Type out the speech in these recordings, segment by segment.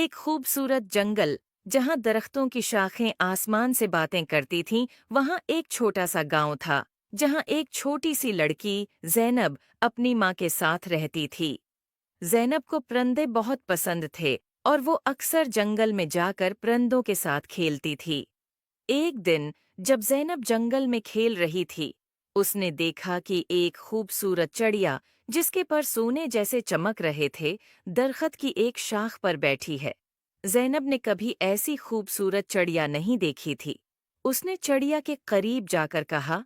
एक खूबसूरत जंगल जहां दरख्तों की शाखें आसमान से बातें करती थीं, वहां एक छोटा सा गांव था जहां एक छोटी सी लड़की ज़ैनब अपनी माँ के साथ रहती थी। ज़ैनब को परिंदे बहुत पसंद थे और वो अक्सर जंगल में जाकर परिंदों के साथ खेलती थी। एक दिन जब ज़ैनब जंगल में खेल रही थी, उसने देखा कि एक खूबसूरत चिड़िया जिसके पर सोने जैसे चमक रहे थे, दरख्त की एक शाख पर बैठी है। ज़ैनब ने कभी ऐसी खूबसूरत चिड़िया नहीं देखी थी। उसने चिड़िया के करीब जाकर कहा,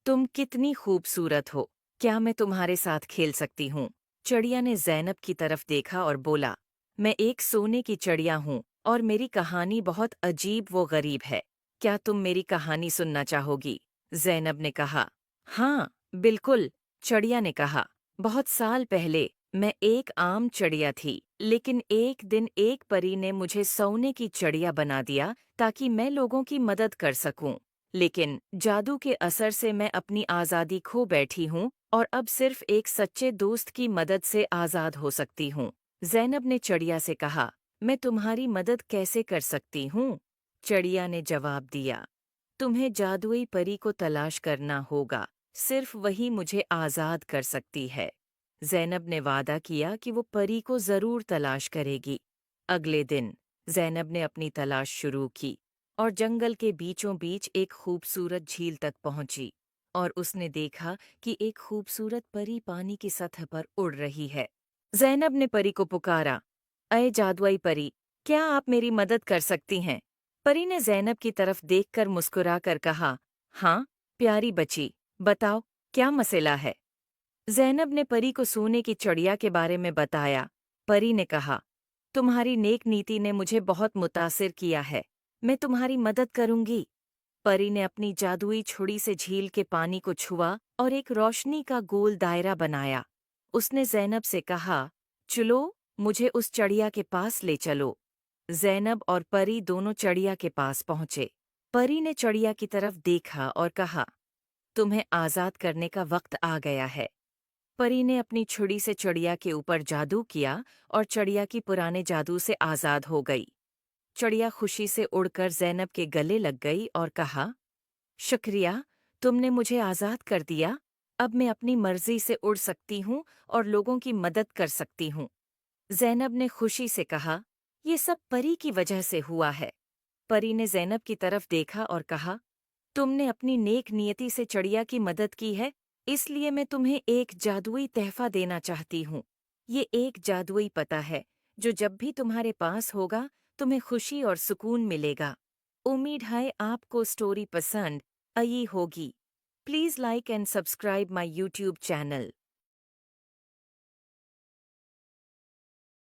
तुम कितनी खूबसूरत हो, क्या मैं तुम्हारे साथ खेल सकती हूँ? चिड़िया ने ज़ैनब की तरफ देखा और बोला, मैं एक सोने की चिड़िया हूँ और मेरी कहानी बहुत अजीब व गरीब है। क्या तुम मेरी कहानी सुनना चाहोगी? ज़ैनब ने कहा। हाँ, बिल्कुल, चिड़िया ने कहा। बहुत साल पहले मैं एक आम चिड़िया थी, लेकिन एक दिन एक परी ने मुझे सोने की चिड़िया बना दिया ताकि मैं लोगों की मदद कर सकूं। लेकिन जादू के असर से मैं अपनी आज़ादी खो बैठी हूँ और अब सिर्फ एक सच्चे दोस्त की मदद से आज़ाद हो सकती हूँ। ज़ैनब ने चिड़िया से कहा, मैं तुम्हारी मदद कैसे कर सकती हूँ? चिड़िया ने जवाब दिया, तुम्हें जादुई परी को तलाश करना होगा, सिर्फ वही मुझे आज़ाद कर सकती है। ज़ैनब ने वादा किया कि वो परी को ज़रूर तलाश करेगी। अगले दिन ज़ैनब ने अपनी तलाश शुरू की और जंगल के बीचों बीच एक खूबसूरत झील तक पहुंची और उसने देखा कि एक खूबसूरत परी पानी की सतह पर उड़ रही है। ज़ैनब ने परी को पुकारा, अये जादुई परी, क्या आप मेरी मदद कर सकती हैं? परी ने ज़ैनब की तरफ देखकर मुस्कुराकर कहा, हाँ, प्यारी बच्ची, बताओ, क्या मसला है? ज़ैनब ने परी को सोने की चिड़िया के बारे में बताया। परी ने कहा, तुम्हारी नेक नीति ने मुझे बहुत मुतासिर किया है, मैं तुम्हारी मदद करूंगी। परी ने अपनी जादुई छुरी से झील के पानी को छुआ और एक रोशनी का गोल दायरा बनाया। उसने ज़ैनब से कहा, चलो, मुझे उस चिड़िया के पास ले चलो। ज़ैनब और परी दोनों चिड़िया के पास पहुंचे। परी ने चिड़िया की तरफ देखा और कहा, तुम्हें आज़ाद करने का वक्त आ गया है। परी ने अपनी छुरी से चिड़िया के ऊपर जादू किया और चिड़िया की पुराने जादू से आज़ाद हो गई। चिड़िया खुशी से उड़कर ज़ैनब के गले लग गई और कहा, शुक्रिया, तुमने मुझे आज़ाद कर दिया। अब मैं अपनी मर्जी से उड़ सकती हूँ और लोगों की मदद कर सकती हूँ। ज़ैनब ने खुशी से कहा, ये सब परी की वजह से हुआ है। परी ने ज़ैनब की तरफ देखा और कहा, तुमने अपनी नेक नियति से चिड़िया की मदद की है, इसलिए मैं तुम्हें एक जादुई तहफ़ा देना चाहती हूँ। ये एक जादुई पता है, जो जब भी तुम्हारे पास होगा, तुम्हें खुशी और सुकून मिलेगा। उम्मीद है आपको स्टोरी पसंद आई होगी। Please like and subscribe my YouTube channel.